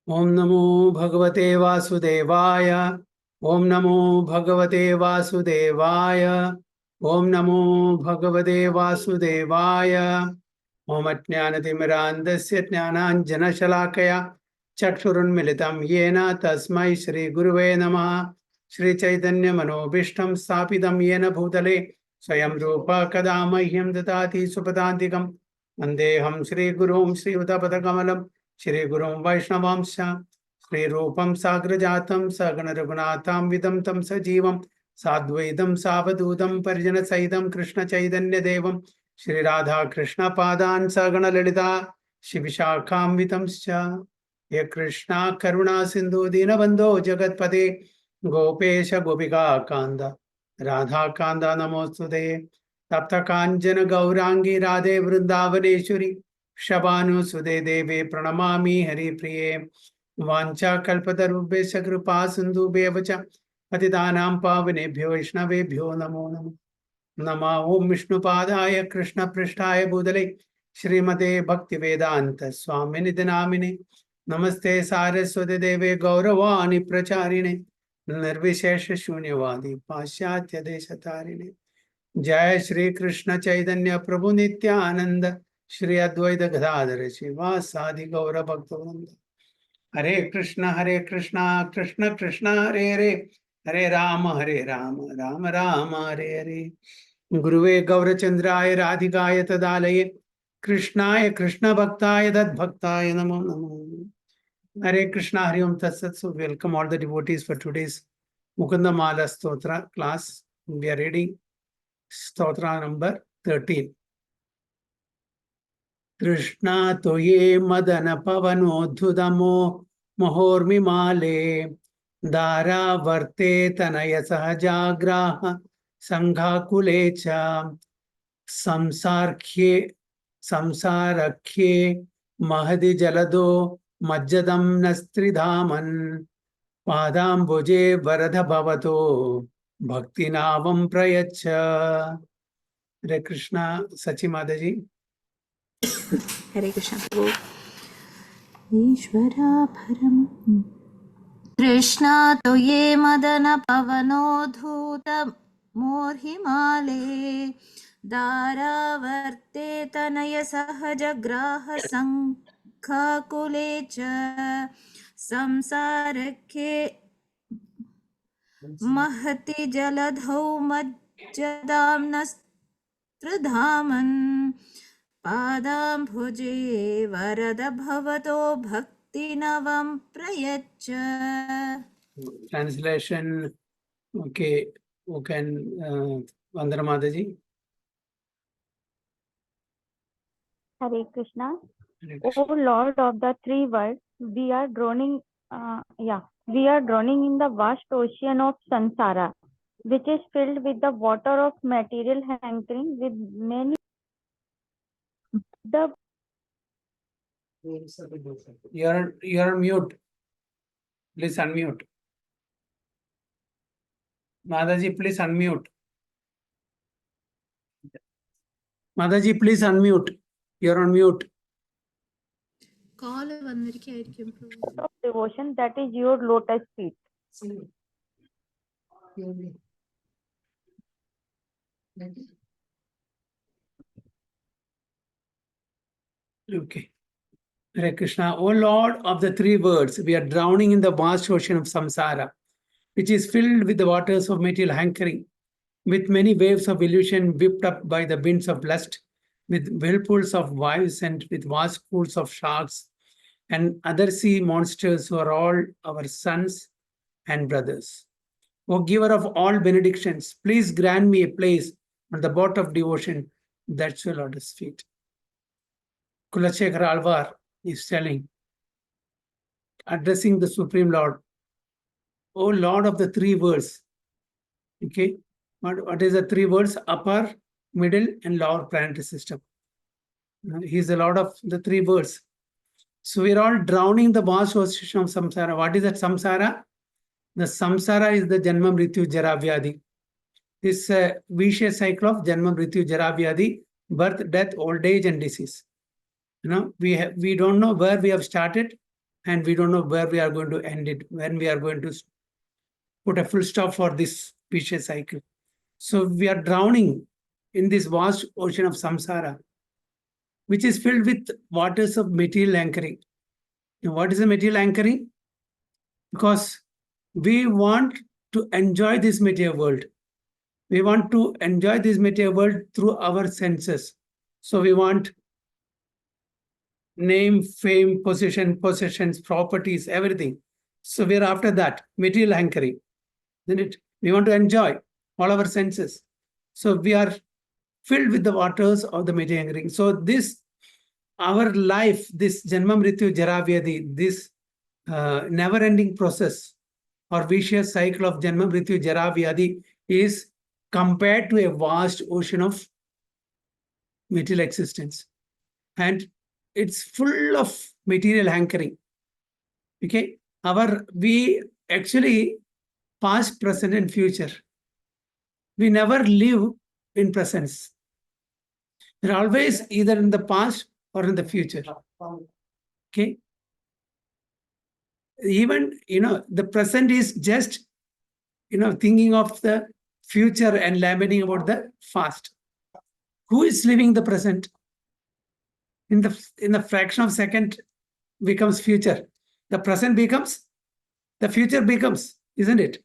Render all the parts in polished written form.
Om Namo Bhagavate Vasudevaya. Om Namo Bhagavate Vasudevaya. Om Namo Bhagavate Vasudevaya. Om Ajnanatimmirandasya Jnananjanashalakaya Chakshurunmilitam Yena Tasmai Shri Guruve Namaha. Shri Chaitanya Manobishtam Sthapitam Yena Bhutale Swayam Rupa Kadamahyam Datati Supadantikam Vandeham Shri Gurum Shri Udapadakamalam Shri Gurum Vaishnavamsha Shri Rupam Sagrajatam Sagana Raghunatham Vidam Tam Sajivam Sadvaidam Savadudam Parjana Saidam Krishna Chaitanya Devam Shri Radha Krishna Padan Sagana Lalita Shivishakam Vitamscha Ye Krishna Karuna Sindhu Dinabandho Jagatpate Gopesha Gopika Kanda Radha Kanda Namostude Tapta Kanjana Gaurangi Radhe Vrindavaneshwari Shabanu Sude Deve Pranamami Hari Priye Vancha Kalpatarubhesha Kripa Sindhu Bevacha Patidanam Pavanebhyo Vaishnavebhyo Namo Namo Nama Om Vishnupadaya Krishna Prishtaya Bhudale Srimate Bhaktivedanta Swami Nidhinamine Namaste Saraswati Deve Gauravani Pracharine Nirvishesha Shunyavadi Paschatya Deshatarine Jai Shri Krishna Chaitanya Prabhu Nityananda Shri Advaita Gadadhara Srivasadi Gaura Bhaktavranda Hare Krishna Krishna Krishna Hare Hare Hare Rama Rama Rama Hare Hare Guruve Gaurachandraya Radhikaya Tadalaye Krishnaya Krishna Bhaktaya Dad Bhaktaya Namo Namo Hare Krishna Hari Om Tat Sat. So welcome all the devotees for today's Mukundmala Sloka class. We are reading Stotra number 13. Krishna toye madana pavanodhudamo mahormimale dara varte tanaya sahajagraha sanghakulecha samsarakhe mahadi jalado majjadam nastridhaman padambuje varadha bhavato bhakti navam prayacha. Hare Krishna. Sachi Mataji. Hare Krishna Prabhu. Ishvara Param Krishna toye madana pavano dhuta morhimale dara varte tanaya sahaja graha sankha kulecha samsarakhe mahati jaladhau majjadam nastradhaman Padam bhuje varada bhavato bhakti navam prayacha. Translation. Okay. Who can Vandana Mataji? Hare Krishna. Hare Krishna. O Lord of the three worlds, we are drowning in the vast ocean of samsara, which is filled with the water of material hankering with many the You're on mute. Please unmute. Mataji, please unmute. Mataji, please unmute. You're on mute. Call vandirikayirikkum of devotion that is your lotus feet. Okay. Hare Krishna. O Lord of the three worlds, we are drowning in the vast ocean of samsara, which is filled with the waters of material hankering, with many waves of illusion whipped up by the winds of lust, with whirlpools of wives and with vast pools of sharks and other sea monsters who are all our sons and brothers. O giver of all benedictions, please grant me a place on the boat of devotion that's your Lord's feet. Kulachekhar Alvar is telling, addressing the Supreme Lord, O Lord of the three worlds. Okay, what is the three worlds? Upper, middle, and lower planetary system. He is the Lord of the three worlds. So we are all drowning the vast ocean of samsara. What is that samsara? The samsara is the Janma Mrityu Jara Vyadhi. This vicious cycle of Janma Mrityu Jara Vyadhi, birth, death, old age, and disease. We don't know where we have started and we don't know where we are going to end it, when we are going to put a full stop for this vicious cycle. So we are drowning in this vast ocean of samsara, which is filled with waters of material anchoring. Now, what is the material anchoring? Because we want to enjoy this material world. We want to enjoy this material world through our senses. So we want name, fame, possessions, properties, everything. So we're after that, material anchoring. Isn't it? We want to enjoy all our senses. So we are filled with the waters of the material anchoring. So this, our life, this Janma Mrityu Jara Vyadhi, this never-ending process or vicious cycle of Janma Mrityu Jara Vyadhi is compared to a vast ocean of material existence. And it's full of material anchoring. Okay, we actually past, present, and future. We never live in presence. We're always either in the past or in the future. Okay. Even, the present is just, thinking of the future and lamenting about the past. Who is living the present? In the fraction of a second becomes future. The present becomes, the future becomes, isn't it?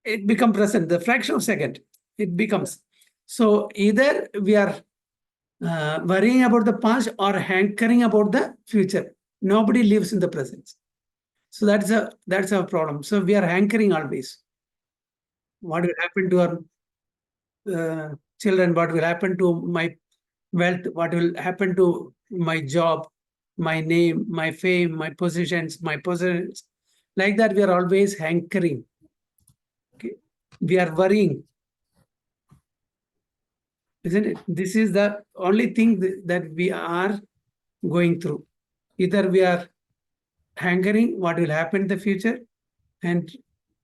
It becomes present. The fraction of a second, it becomes. So either we are worrying about the past or hankering about the future. Nobody lives in the present. So that's our problem. So we are hankering always. What will happen to our children? What will happen to my wealth? What will happen to my job, my name, my fame, my positions, my possessions? Like that, we are always hankering. Okay? We are worrying. Isn't it? This is the only thing that we are going through. Either we are hankering what will happen in the future, and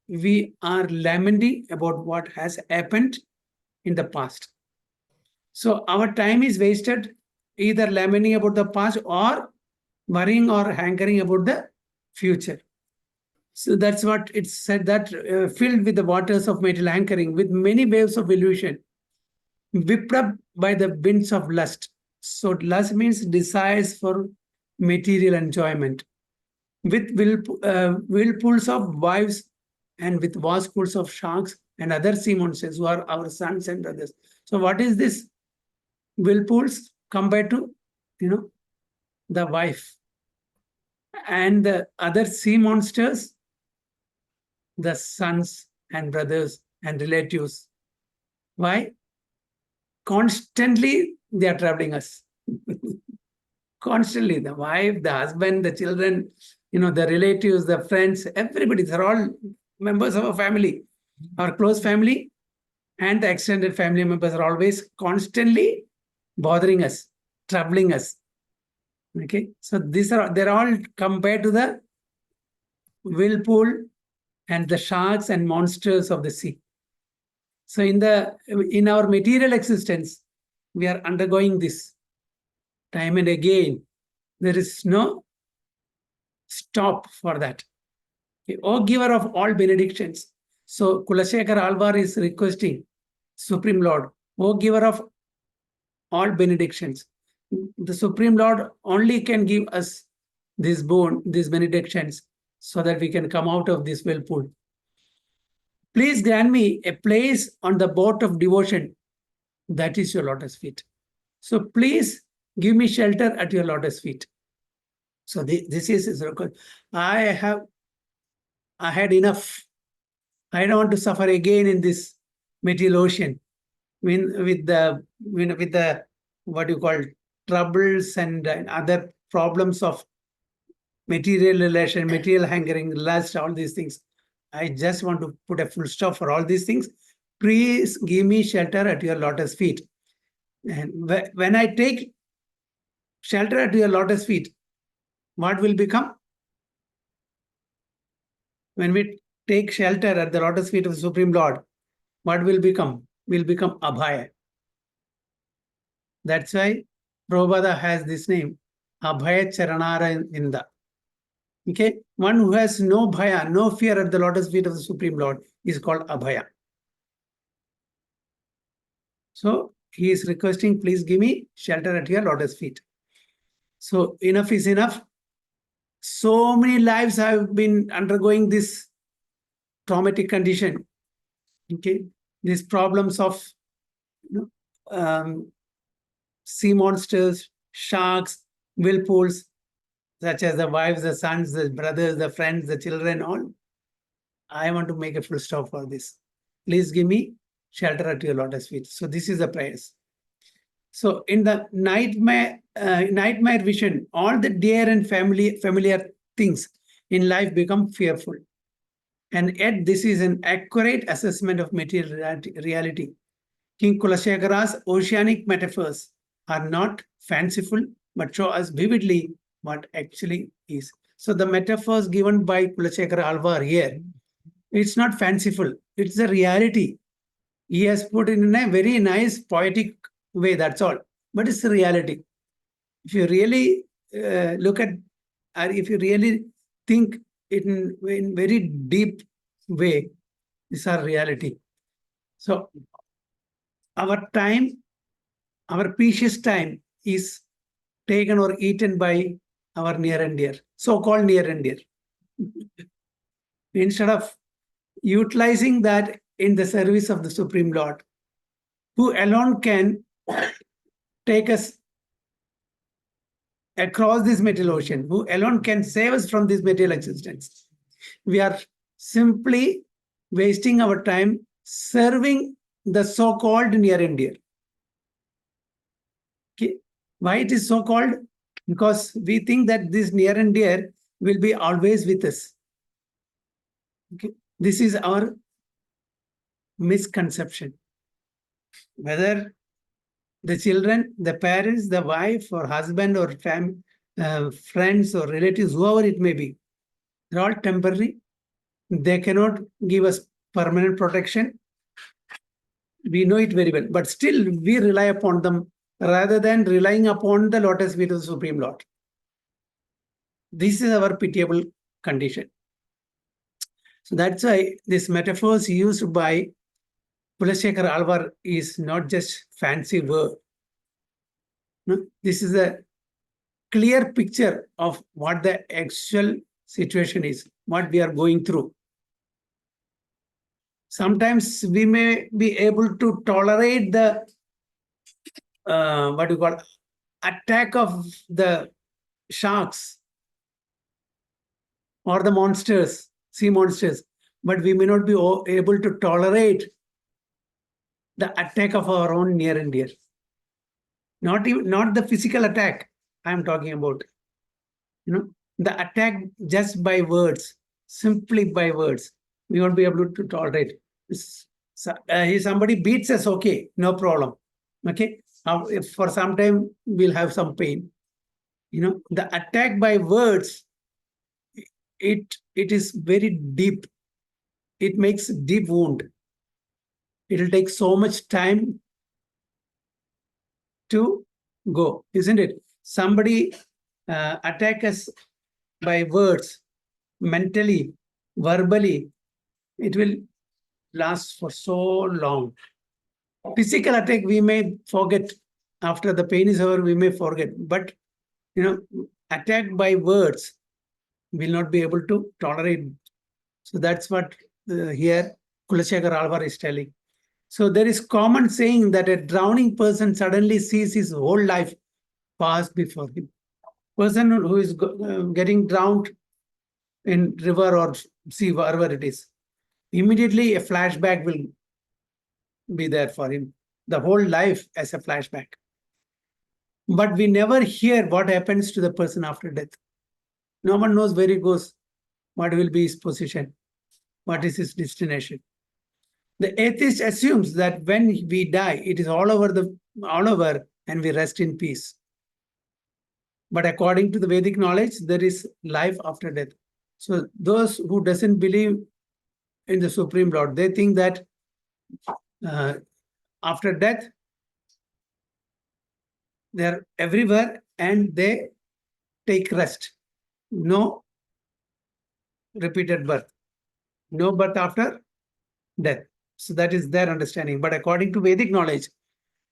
we are lamenting about what has happened in the past. So our time is wasted either lamenting about the past or worrying or hankering about the future. So that's what it's said, that filled with the waters of material anchoring, with many waves of illusion, whipped up by the winds of lust. So lust means desires for material enjoyment, with whirlpools of wives and with vast pools of sharks and other sea monsters who are our sons and brothers. So what is this? Whirlpools compared to, the wife. And the other sea monsters, the sons and brothers and relatives. Why? Constantly they are troubling us. Constantly, the wife, the husband, the children, the relatives, the friends, everybody, they're all members of a family. Our close family and the extended family members are always constantly bothering us, troubling us. Okay, so they're all compared to the whirlpool and the sharks and monsters of the sea. So in our material existence, we are undergoing this time and again. There is no stop for that. Okay. O giver of all benedictions. So Kulashekar Alvar is requesting Supreme Lord, O giver of all benedictions. The Supreme Lord only can give us this boon, these benedictions, so that we can come out of this whirlpool. Please grant me a place on the boat of devotion. That is your lotus feet. So please give me shelter at your lotus feet. So this is his request. I had enough. I don't want to suffer again in this material ocean. With the what you call troubles and other problems of material relation, material hankering, lust, all these things. I just want to put a full stop for all these things. Please give me shelter at your lotus feet. And when I take shelter at your lotus feet, what will become? When we take shelter at the lotus feet of the Supreme Lord, what will become? Will become Abhaya. That's why Prabhupada has this name, Abhaya Charanara Inda. Okay, one who has no bhaya, no fear at the lotus feet of the Supreme Lord is called Abhaya. So he is requesting, please give me shelter at your lotus feet. So enough is enough. So many lives have been undergoing this traumatic condition. Okay, these problems of sea monsters, sharks, whirlpools, such as the wives, the sons, the brothers, the friends, the children, all. I want to make a full stop for this. Please give me shelter at your lotus feet. So this is the prayers. So in the nightmare vision, all the dear and familiar things in life become fearful. And yet this is an accurate assessment of material reality. King Kulashekara's oceanic metaphors are not fanciful, but show us vividly what actually is. So the metaphors given by Kulashekara Alvar here, it's not fanciful, it's a reality. He has put it in a very nice poetic way, that's all. But it's the reality. If you really look at, or if you really think it in very deep way, these are reality. So our time, our precious time is taken or eaten by our near and dear, so-called near and dear. Instead of utilizing that in the service of the Supreme Lord, who alone can take us across this material ocean, who alone can save us from this material existence. We are simply wasting our time serving the so-called near and dear. Okay. Why it is so called? Because we think that this near and dear will be always with us. Okay. This is our misconception. Whether the children, the parents, the wife or husband or friends or relatives, whoever it may be, they're all temporary. They cannot give us permanent protection. We know it very well, but still we rely upon them rather than relying upon the lotus feet of the Supreme Lord. This is our pitiable condition. So that's why this metaphors used by Kulashekar Alvar is not just fancy word. No, this is a clear picture of what the actual situation is, what we are going through. Sometimes we may be able to tolerate the attack of the sharks or the monsters, sea monsters, but we may not be able to tolerate the attack of our own near and dear. Not the physical attack I am talking about. The attack just by words, simply by words, we won't be able to tolerate. If somebody beats us, okay, no problem. Okay, if for some time we'll have some pain. The attack by words, it is very deep. It makes deep wound. It'll take so much time to go, isn't it? Somebody attack us by words, mentally, verbally, it will last for so long. Physical attack, we may forget. After the pain is over, we may forget. But, attack by words, will not be able to tolerate. So that's what here Kulashekar Alvar is telling. So there is common saying that a drowning person suddenly sees his whole life pass before him. Person who is getting drowned in river or sea, wherever it is, immediately a flashback will be there for him. The whole life as a flashback. But we never hear what happens to the person after death. No one knows where he goes, what will be his position, what is his destination. The atheist assumes that when we die, it is all over and we rest in peace. But according to the Vedic knowledge, there is life after death. So those who doesn't believe in the Supreme Lord, they think that after death, they're everywhere and they take rest. No repeated birth. No birth after death. So that is their understanding. But according to Vedic knowledge,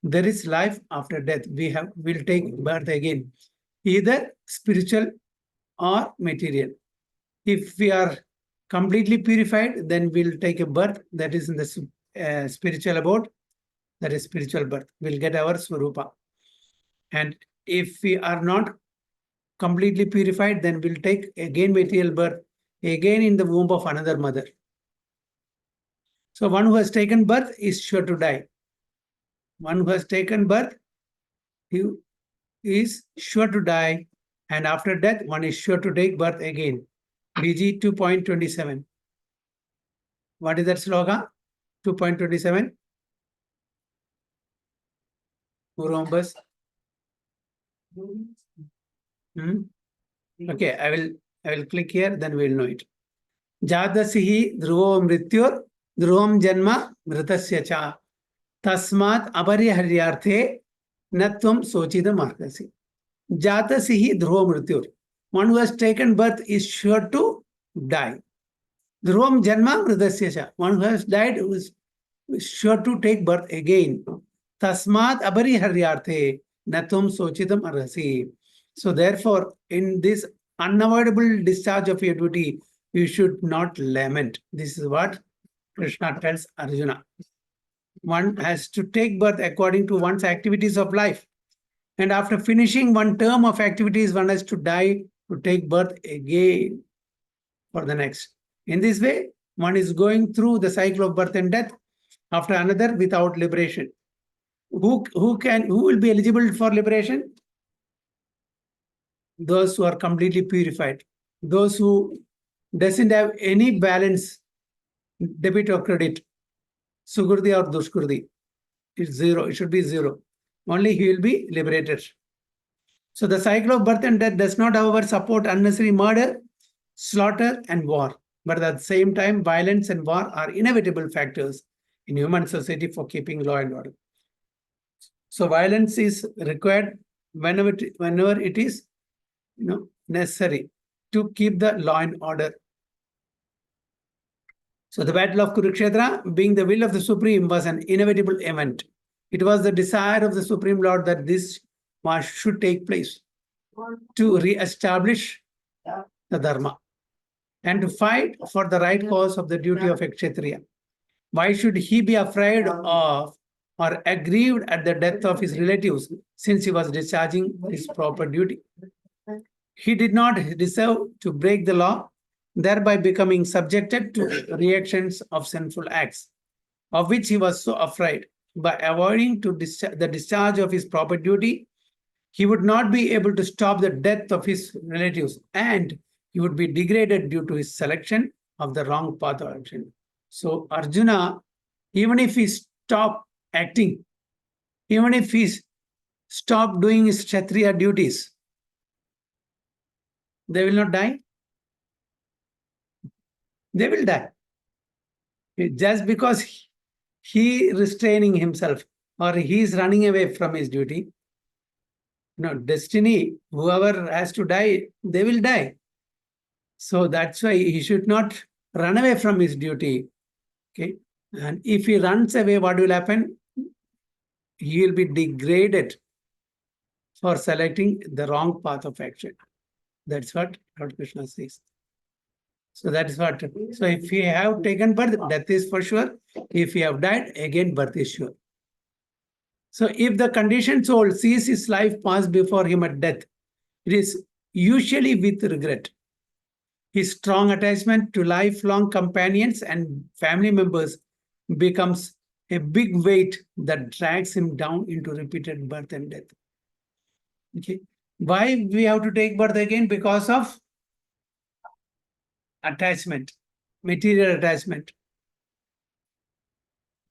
there is life after death. Will take birth again, either spiritual or material. If we are completely purified, then we'll take a birth that is in the spiritual abode. That is spiritual birth. We'll get our Swarupa. And if we are not completely purified, then we'll take again material birth, again in the womb of another mother. So one who has taken birth is sure to die. One who has taken birth, he is sure to die. And after death, one is sure to take birth again. BG 2.27. What is that sloka? 2.27. Who remembers? Okay, I will click here, then we'll know it. Jadasihi dhruvo mrityur dhruvam janma mritasya cha tasmat apariharyarthe natvam sochidam arhasi. Jatasihi dhruvo mrityur. One who has taken birth is sure to die. Dhruvam janma mritasya cha. One who has died is sure to take birth again. Tasmat apariharyarthe natvam sochidam arhasi. So therefore, in this unavoidable discharge of your duty, you should not lament. This is what Krishna tells Arjuna. One has to take birth according to one's activities of life. And after finishing one term of activities, one has to die to take birth again for the next. In this way, one is going through the cycle of birth and death after another without liberation. Who will be eligible for liberation? Those who are completely purified. Those who doesn't have any balance, debit or credit, Sugurdi or Dushkurdi. It's zero. It should be zero. Only he will be liberated. So the cycle of birth and death does not, however, support unnecessary murder, slaughter, and war. But at the same time, violence and war are inevitable factors in human society for keeping law and order. So violence is required whenever it is necessary to keep the law and order. So the battle of Kurukshetra, being the will of the Supreme, was an inevitable event. It was the desire of the Supreme Lord that this should take place to re-establish the Dharma and to fight for the right cause of the duty of a Kshatriya. Why should he be afraid of or aggrieved at the death of his relatives, since he was discharging his proper duty? He did not deserve to break the law, thereby becoming subjected to reactions of sinful acts, of which he was so afraid. By avoiding the discharge of his proper duty, he would not be able to stop the death of his relatives, and he would be degraded due to his selection of the wrong path of action. So Arjuna, even if he stopped acting, even if he stopped doing his Kshatriya duties, they will not die. They will die. Just because he restraining himself or he is running away from his duty. No, destiny, whoever has to die, they will die. So that's why he should not run away from his duty. Okay. And if he runs away, what will happen? He will be degraded for selecting the wrong path of action. That's what Lord Krishna says. So that is what. So if we have taken birth, death is for sure. If we have died, again birth is sure. So if the conditioned soul sees his life pass before him at death, it is usually with regret. His strong attachment to lifelong companions and family members becomes a big weight that drags him down into repeated birth and death. Okay. Why we have to take birth again? Because of attachment, material attachment.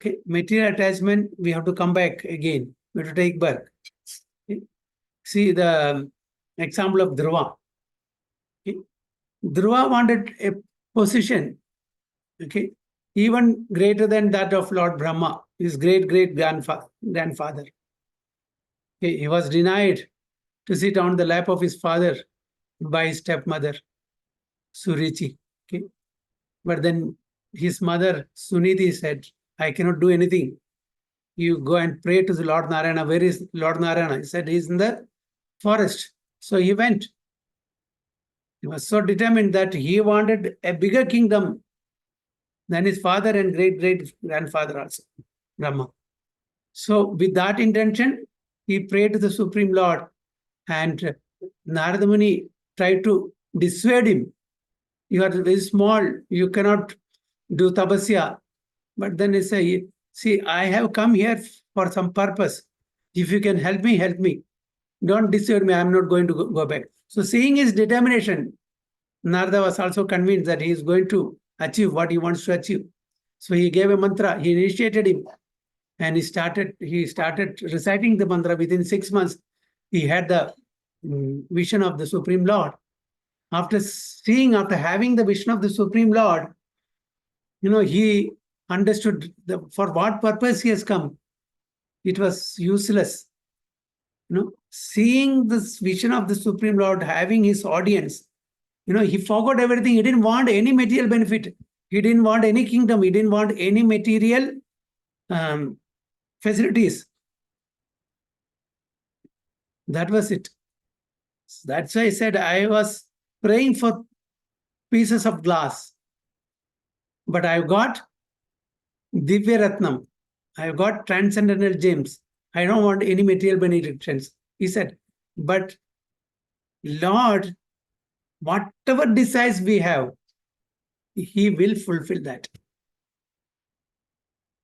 Okay, material attachment, we have to come back again. We have to take birth. Okay. See the example of Dhruva. Okay. Dhruva wanted a position, okay, even greater than that of Lord Brahma, his great-great-grandfather. Okay. He was denied to sit on the lap of his father by his stepmother, Surichi. Okay. But then his mother, Suniti, said, I cannot do anything. You go and pray to the Lord Narayana. Where is Lord Narayana? He said, he's in the forest. So he went. He was so determined that he wanted a bigger kingdom than his father and great-great-grandfather also, Brahma. So with that intention, he prayed to the Supreme Lord, and Narada Muni tried to dissuade him. You are very small, you cannot do tapasya. But then he said, see, I have come here for some purpose. If you can help me, help me. Don't dissuade me, I'm not going to go back. So seeing his determination, Narada was also convinced that he is going to achieve what he wants to achieve. So he gave a mantra, he initiated him, and he started reciting the mantra. Within 6 months, he had the vision of the Supreme Lord. After having the vision of the Supreme Lord, he understood for what purpose he has come. It was useless. Seeing this vision of the Supreme Lord, having his audience, he forgot everything. He didn't want any material benefit. He didn't want any kingdom. He didn't want any material facilities. That was it. That's why I said I was praying for pieces of glass. But I've got Divya Ratnam. I've got transcendental gems. I don't want any material benedictions. He said, but Lord, whatever desires we have, he will fulfill that.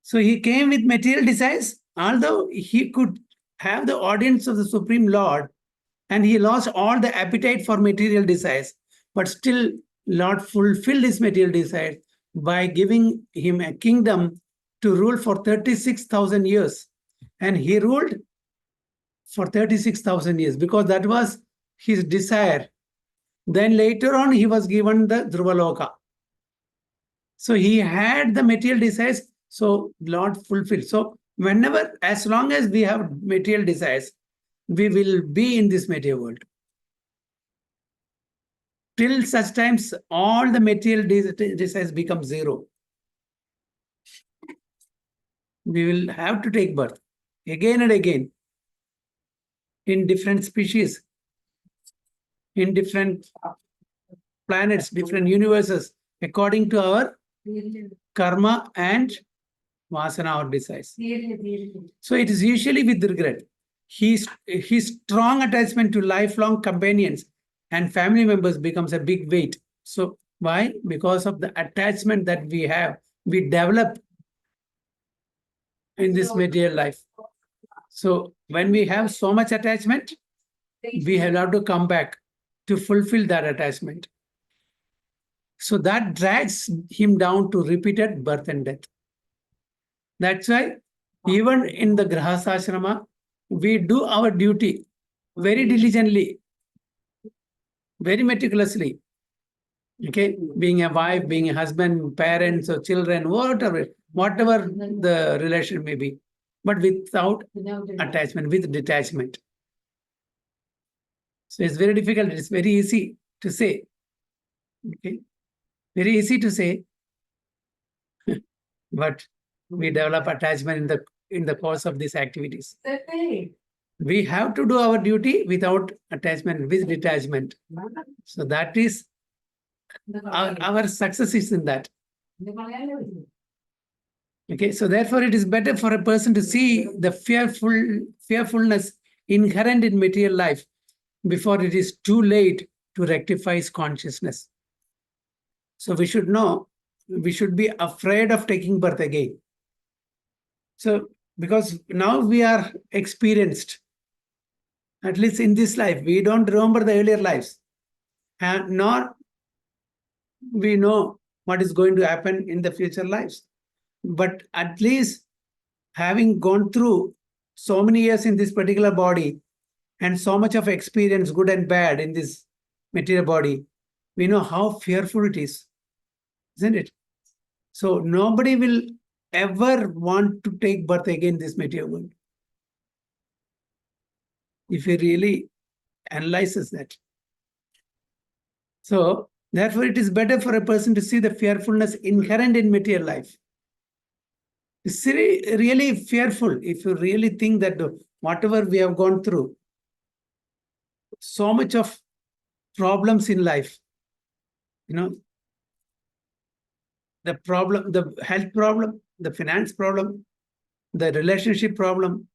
So he came with material desires, although he could have the audience of the Supreme Lord, and he lost all the appetite for material desires, but still Lord fulfilled his material desires by giving him a kingdom to rule for 36,000 years. And he ruled for 36,000 years because that was his desire. Then later on, he was given the Dhruvaloka. So he had the material desires, so Lord fulfilled. So whenever, as long as we have material desires, we will be in this material world. Till such times, all the material desires become zero. We will have to take birth again and again in different species, in different planets, different universes, according to our karma and vasana or desires. So it is usually with regret. His strong attachment to lifelong companions and family members becomes a big weight. So why? Because of the attachment that we develop in this material life. So when we have so much attachment, we have to come back to fulfill that attachment. So that drags him down to repeated birth and death. That's why even in the Grahasashrama, we do our duty very diligently, very meticulously. Okay, being a wife, being a husband, parents or children, whatever the relation may be, but without attachment, with detachment. So it's very difficult. It's very easy to say. Okay, very easy to say, but we develop attachment in the course of these activities. We have to do our duty without attachment, with detachment. So that is our success is in that. Okay, so therefore it is better for a person to see the fearfulness inherent in material life before it is too late to rectify his consciousness. So we should know, we should be afraid of taking birth again. So because now we are experienced, at least in this life, we don't remember the earlier lives, and nor we know what is going to happen in the future lives. But at least having gone through so many years in this particular body and so much of experience, good and bad, in this material body, we know how fearful it is, isn't it? So nobody will ever want to take birth again in this material world, if he really analyzes that. So, therefore, it is better for a person to see the fearfulness inherent in material life. It's really fearful if you really think that whatever we have gone through, so much of problems in life, the problem, the health problem, the finance problem, the relationship problem,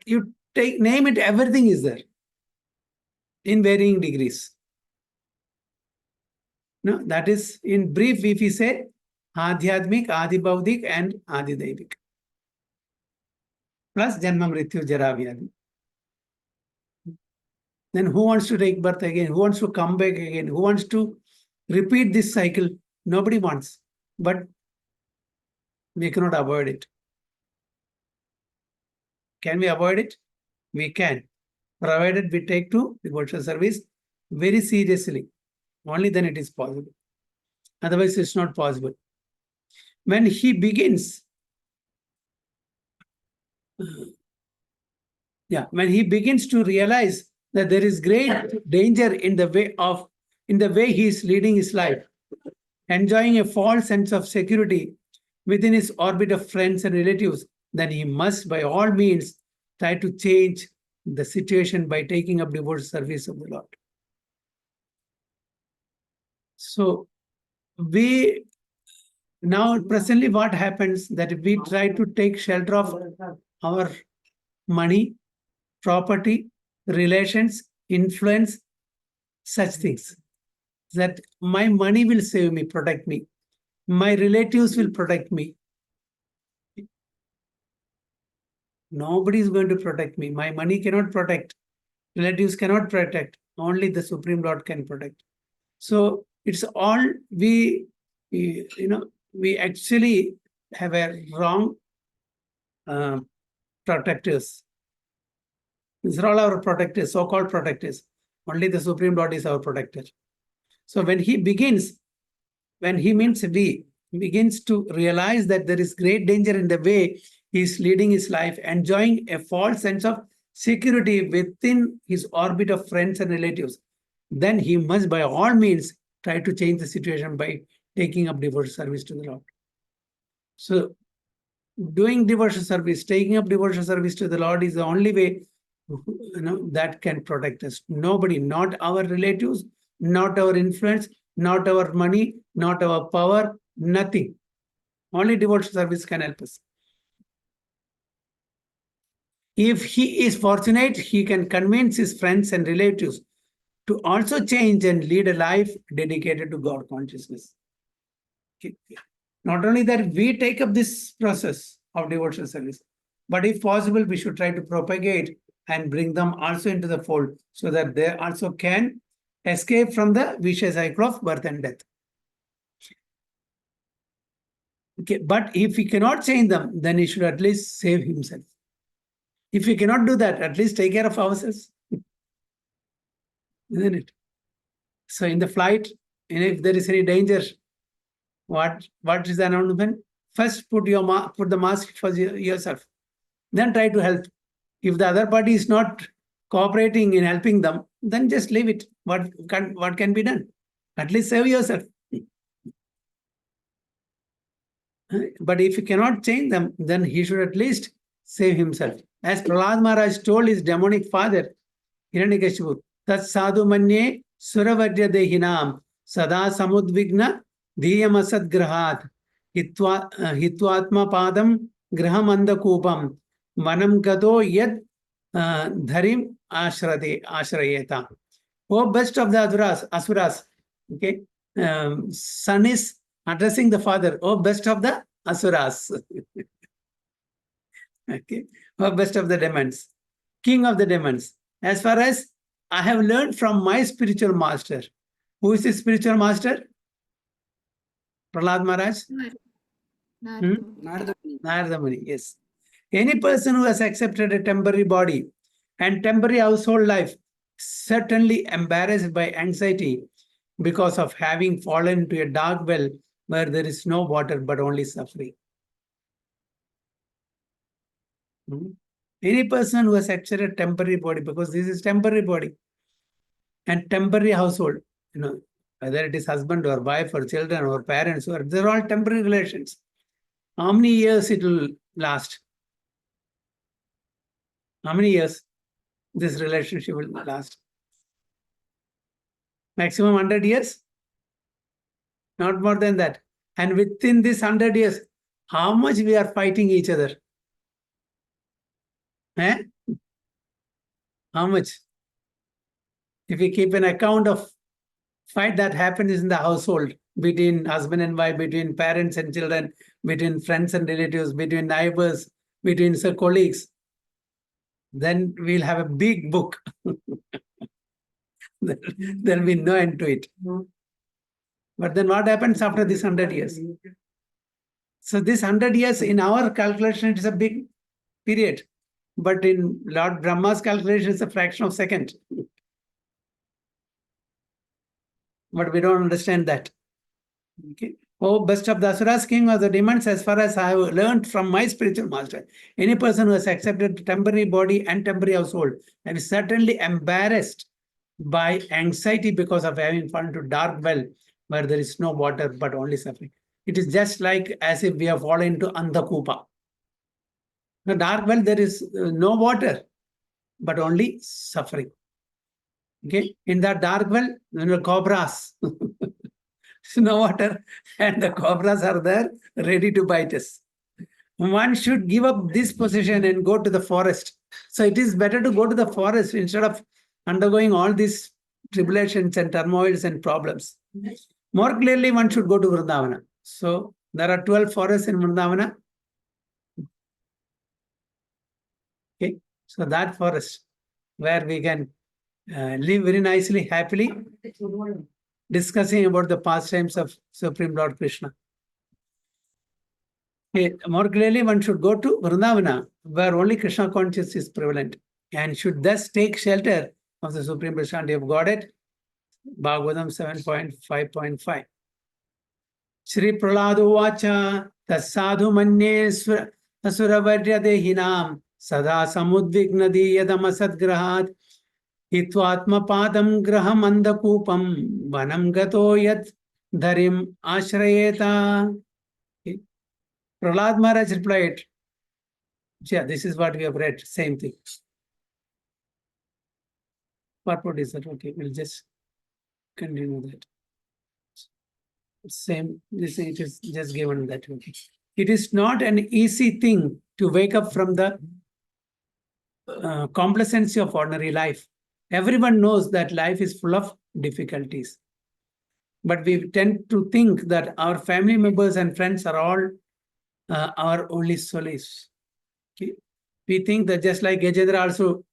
you name it, everything is there in varying degrees. No, that is in brief if we say Adhyatmik, Adibaudik and Adidaivik. Plus Janma Mrityu Jara Vyadhi. Then who wants to take birth again? Who wants to come back again? Who wants to repeat this cycle? Nobody wants. But we cannot avoid it. Can we avoid it? We can, provided we take to devotional service very seriously. Only then it is possible. Otherwise, it's not possible. When he begins, when he begins to realize that there is great danger in the way he is leading his life, enjoying a false sense of security within his orbit of friends and relatives, then he must by all means try to change the situation by taking up devotional service of the Lord. So we now presently what happens that we try to take shelter of our money, property, relations, influence, such things. That my money will save me, protect me. My relatives will protect me. Nobody is going to protect me. My money cannot protect. Relatives cannot protect. Only the Supreme Lord can protect. So it's all we actually have a wrong protectors. These are all our protectors, so-called protectors. Only the Supreme Lord is our protector. So when he begins to realize that there is great danger in the way he is leading his life, enjoying a false sense of security within his orbit of friends and relatives, then he must by all means try to change the situation by taking up devotional service to the Lord. So doing devotional service, taking up devotional service to the Lord is the only way that can protect us. Nobody, not our relatives, not our influence, not our money, not our power, nothing. Only devotional service can help us. If he is fortunate, he can convince his friends and relatives to also change and lead a life dedicated to God consciousness. Okay. Not only that, we take up this process of devotional service, but if possible, we should try to propagate and bring them also into the fold so that they also can escape from the vicious cycle of birth and death. Okay, but if he cannot change them, then he should at least save himself. If we cannot do that, at least take care of ourselves. Isn't it? So in the flight, if there is any danger, what is the announcement? First, put the mask for yourself. Then try to help. If the other party is not cooperating in helping them, then just leave it. What can be done? At least save yourself. But if you cannot change them, then he should at least save himself. As Prahlad Maharaj told his demonic father, Hiranyakashipu, Tat sadhu manye suravadya dehinam sada samudvigna diyam asad grahat hitvatma padam graham andakupam manam gado yad dharim ashrayeta. Oh, best of the asuras. Okay. Son is addressing the father. Oh, best of the asuras. Okay. Oh, best of the demons. King of the demons. As far as I have learned from my spiritual master. Who is his spiritual master? Prahlad Maharaj? Narada Muni, yes. Any person who has accepted a temporary body and temporary household life, certainly embarrassed by anxiety because of having fallen into a dark well where there is no water but only suffering. Any person who has accepted a temporary body, because this is temporary body and temporary household, whether it is husband or wife or children or parents, or they're all temporary relations. How many years it will last? How many years this relationship will last? Maximum 100 years? Not more than that. And within this 100 years, how much we are fighting each other? Eh? How much? If we keep an account of fight that happens in the household, between husband and wife, between parents and children, between friends and relatives, between neighbors, between colleagues, then we'll have a big book. There'll be no end to it. But then what happens after this 100 years? So this 100 years in our calculation, it is a big period. But in Lord Brahma's calculation, it's a fraction of a second. But we don't understand that. Okay. Oh, best of the Asuras, king of the demons, as far as I have learned from my spiritual master, any person who has accepted temporary body and temporary household and is certainly embarrassed by anxiety because of having fallen to dark well where there is no water but only suffering. It is just like as if we have fallen into Andhakupa. The dark well, there is no water but only suffering. Okay, in that dark well, cobras. No water, and the cobras are there ready to bite us. One should give up this position and go to the forest. So it is better to go to the forest instead of undergoing all these tribulations and turmoils and problems. More clearly, one should go to Vrindavana. So there are 12 forests in Vrindavana. Okay, so that forest where we can live very nicely, happily, discussing about the pastimes of Supreme Lord Krishna. Okay, more clearly, one should go to Vrindavana, where only Krishna consciousness is prevalent, and should thus take shelter of the Supreme Personality of Godhead. Bhagavatam 7.5.5. Shri Pralado Vacha Tassadhu Manye Asuravarya Dehinam Sada Samudvignadi Yadamasad Grahat Hitvatma Padam Graham Andakupam Vanam Gato Yat Dharim Ashrayeta. Prahlad Maharaj replied, yeah, this is what we have read, same thing. Purport is that, okay, we'll just continue that. Same, this it is just given that, okay. It is not an easy thing to wake up from the complacency of ordinary life. Everyone knows that life is full of difficulties. But we tend to think that our family members and friends are all our only solace. Okay? We think that just like Gajendra also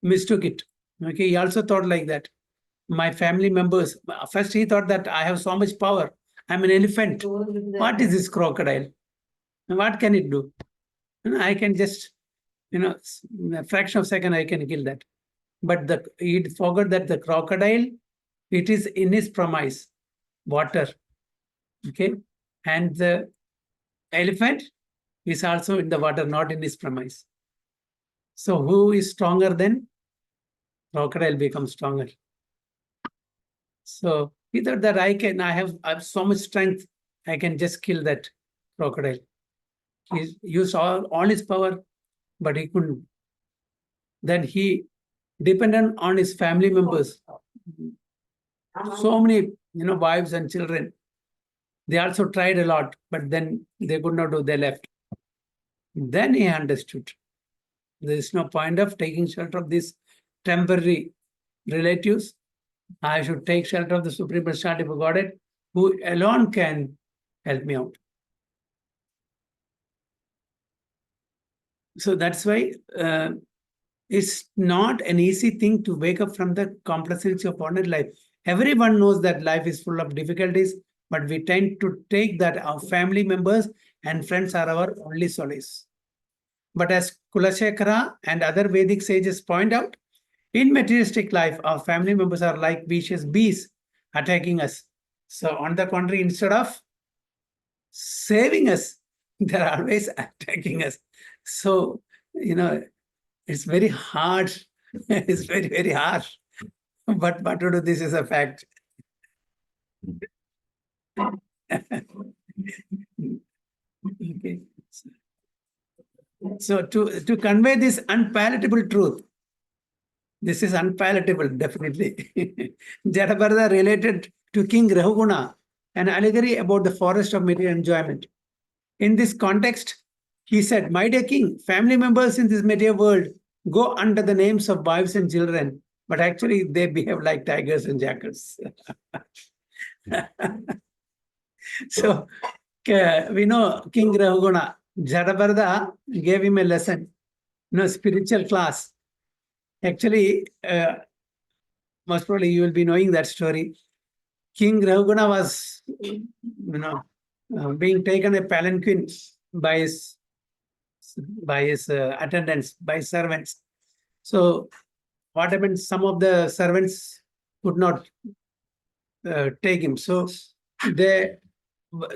mistook it. Okay, he also thought like that. My family members, first he thought that I have so much power. I'm an elephant. What is this crocodile? What can it do? I can just, a fraction of a second I can kill that. But he forgot that the crocodile, it is in his premise, water. Okay, and the elephant is also in the water, not in his premise. So who is stronger than crocodile becomes stronger. So he thought that I have so much strength, I can just kill that crocodile. He used all his power, but he couldn't. Then he depended on his family members. So many, wives and children. They also tried a lot, but then they could not do, they left. Then he understood. There is no point of taking shelter of these temporary relatives. I should take shelter of the Supreme Personality of Godhead, who alone can help me out. So that's why it's not an easy thing to wake up from the complacency of ordinary life. Everyone knows that life is full of difficulties, but we tend to take that our family members and friends are our only solace. But as Kulashekara and other Vedic sages point out, in materialistic life, our family members are like vicious bees attacking us. So on the contrary, instead of saving us, they're always attacking us. So, it's very hard. It's very, very harsh. But what to do, this is a fact. Okay. So to convey this unpalatable truth, this is unpalatable, definitely. Jatabarda related to King Rahuguna, an allegory about the forest of material enjoyment. In this context, he said, "My dear king, family members in this material world go under the names of wives and children, but actually they behave like tigers and jackals." So we know King Rahuguna, Jatabarda gave him a lesson, spiritual class. Actually, most probably you will be knowing that story. King Rahuguna was, being taken a palanquin by his attendants, by servants. So what happened? Some of the servants could not take him. So they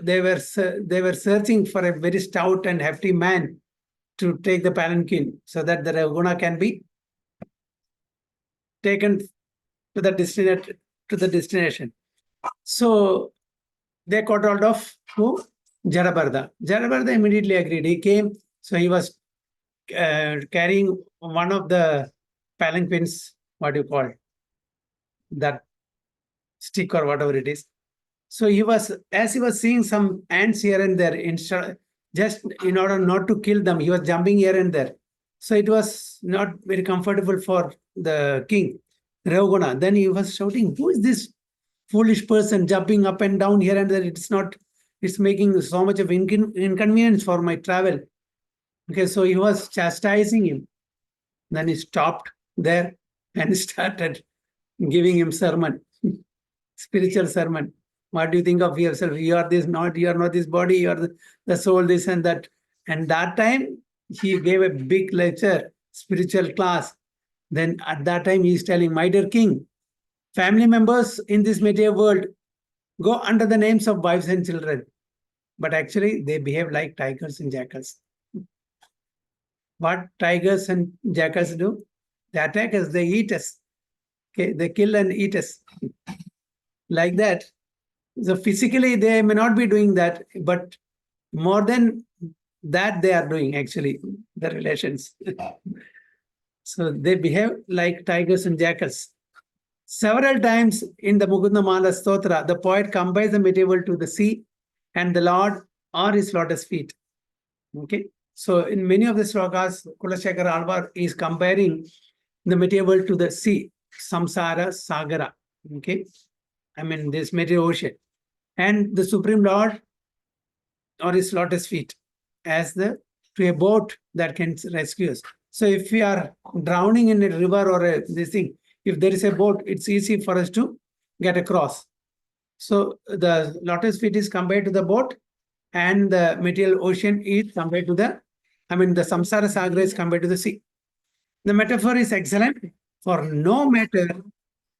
they were searching for a very stout and hefty man to take the palanquin so that the Rahuguna can be taken to the destination. So they got hold of who? Jadabarda. Jadabarda immediately agreed. He came, so he was carrying one of the palanquins, what do you call it? That stick or whatever it is. So he was, as he was seeing some ants here and there, just in order not to kill them, he was jumping here and there. So it was not very comfortable for the king, Rahuguna. Then he was shouting, "Who is this foolish person jumping up and down here and there? It's making so much of inconvenience for my travel." Okay, so he was chastising him. Then he stopped there and started giving him sermon, spiritual sermon. What do you think of yourself? You are not this body, you are the soul, this and that. And that time he gave a big lecture, spiritual class. Then at that time he is telling, "My dear king, family members in this material world go under the names of wives and children, but actually they behave like tigers and jackals." What tigers and jackals do? They attack us, they eat us. Okay, they kill and eat us. Like that. So physically they may not be doing that, but more than that they are doing actually the relations. So they behave like tigers and jackals. Several times in the Mukundmala Sloka, the poet compares the material to the sea and the Lord or his lotus feet. Okay. So in many of the slokas, Kulashekara Alvar is comparing the material to the sea, samsara, sagara. Okay. I mean, this material ocean. And the Supreme Lord or his lotus feet as to a boat that can rescue us. So if we are drowning in a river or this thing, if there is a boat, it's easy for us to get across. So the lotus feet is compared to the boat, and the material ocean is compared to the samsara sagra is compared to the sea. The metaphor is excellent, for no matter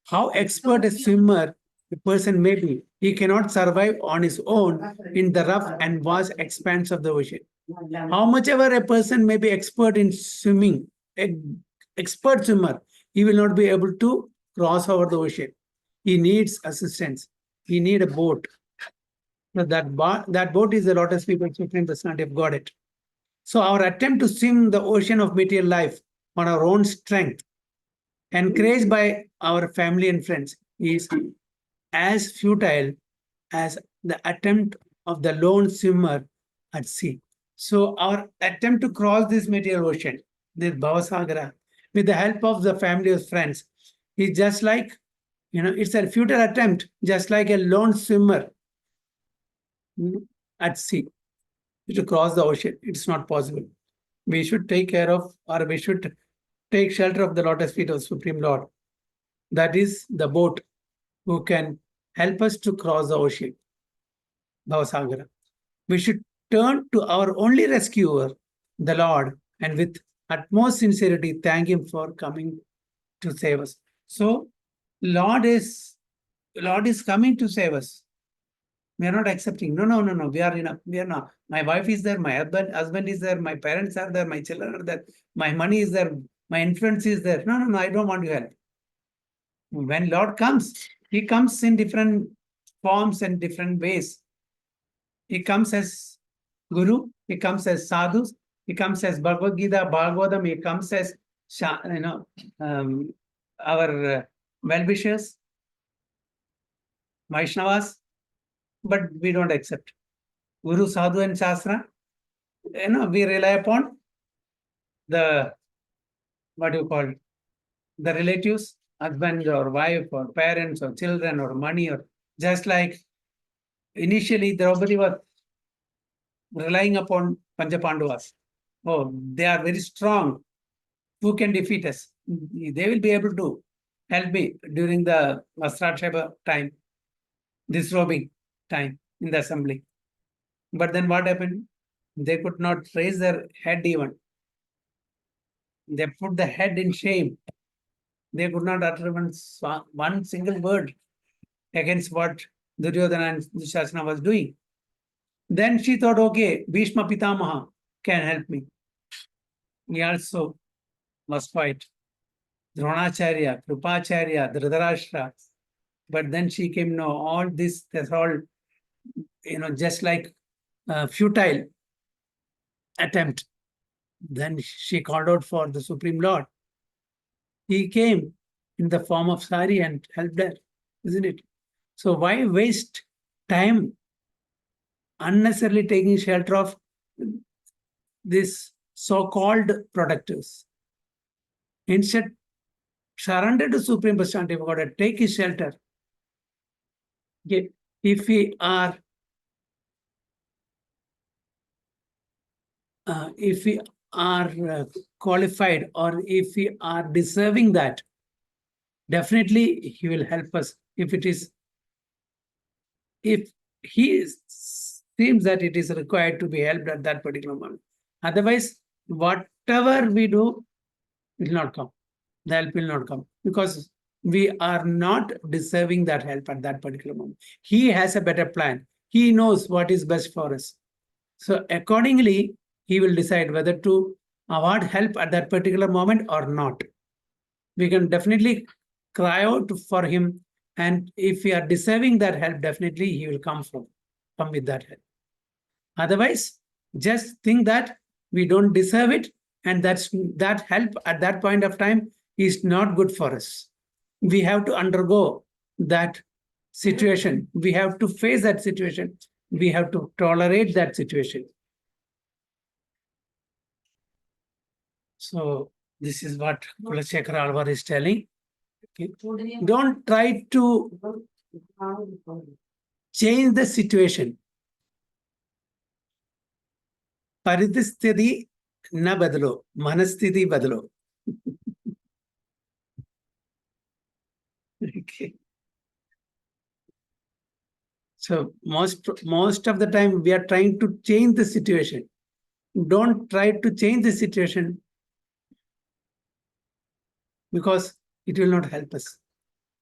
how expert a swimmer the person may be, he cannot survive on his own in the rough and vast expanse of the ocean. How much ever a person may be expert in swimming, expert swimmer, he will not be able to cross over the ocean. He needs assistance. He needs a boat. That boat is the lotus feet of Supreme Personality of Godhead. So our attempt to swim the ocean of material life on our own strength, encouraged by our family and friends, is as futile as the attempt of the lone swimmer at sea. So our attempt to cross this material ocean, this Bhavasagara, with the help of the family of friends, is just like, it's a futile attempt, just like a lone swimmer at sea to cross the ocean. It's not possible. We should take care of, or we should take shelter of the lotus feet of Supreme Lord. That is the boat who can help us to cross the ocean, Bhavasagara. We should turn to our only rescuer, the Lord, and with utmost sincerity thank him for coming to save us. So Lord is coming to save us. We are not accepting. No. We are enough. We are not. My wife is there. My husband is there. My parents are there. My children are there. My money is there. My influence is there. No. I don't want your help. When Lord comes, he comes in different forms and different ways. He comes as Guru, he comes as sadhus, he comes as Bhagavad Gita, Bhagavatam, he comes as our well-wishers, Vaishnavas, but we don't accept. Guru, Sadhu and Shastra, we rely upon the, what do you call, the relatives, husband or wife or parents or children or money, or just like initially Draupadi was relying upon Panchapandavas. Oh, they are very strong. Who can defeat us? They will be able to help me during the Vastrachaba time, disrobing time in the assembly. But then what happened? They could not raise their head even. They put the head in shame. They could not utter one single word against what Duryodhana and Dushasana was doing. Then she thought, okay, Bhishma Pitamaha can help me. He also was fight. Dronacharya, Krupacharya, Dhritarashtra. But then she came, no, all this, that's all, just like a futile attempt. Then she called out for the Supreme Lord. He came in the form of sari and helped her, isn't it? So why waste time unnecessarily taking shelter of this so-called protectors? Instead, surrender to Supreme Personality of God, take his shelter. If we are qualified, or if we are deserving that, definitely he will help us. If he seems that it is required to be helped at that particular moment. Otherwise, whatever we do will not come. The help will not come because we are not deserving that help at that particular moment. He has a better plan. He knows what is best for us. So accordingly, he will decide whether to award help at that particular moment or not. We can definitely cry out for him, and if we are deserving that help, definitely he will come with that help. Otherwise, just think that we don't deserve it, and that help at that point of time is not good for us. We have to undergo that situation. We have to face that situation. We have to tolerate that situation. So this is what Kulashekara Alvar is telling. Okay. Don't try to change the situation. Paristhiti na badalo, manasthiti badalo. Okay. So most of the time we are trying to change the situation. Don't try to change the situation because it will not help us.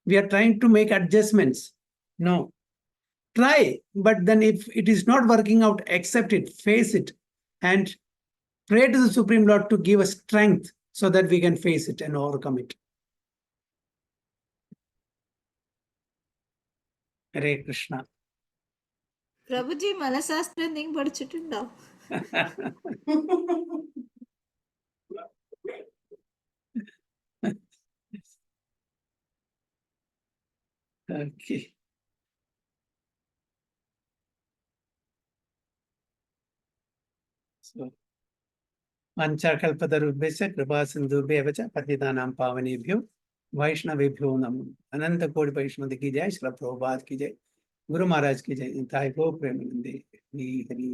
We are trying to make adjustments. No. Try, but then if it is not working out, accept it, face it, and pray to the Supreme Lord to give us strength so that we can face it and overcome it. Hare Krishna. പ്രഭുജി മനഃശാസ്ത്രം എന്തെങ്കിലും പഠിച്ചിട്ടുണ്ടോ? Okay. So, Vanchakalpatarubhyasya kripa sindhubhya cha patitanam pavanebhyo Vaishnavebhyo namo. Ananta Kodi Vaishnava ki jai, Srila Prabhupada ki jai, Guru Maharaj ki jai. Thai Go Premanande. Hari Hari.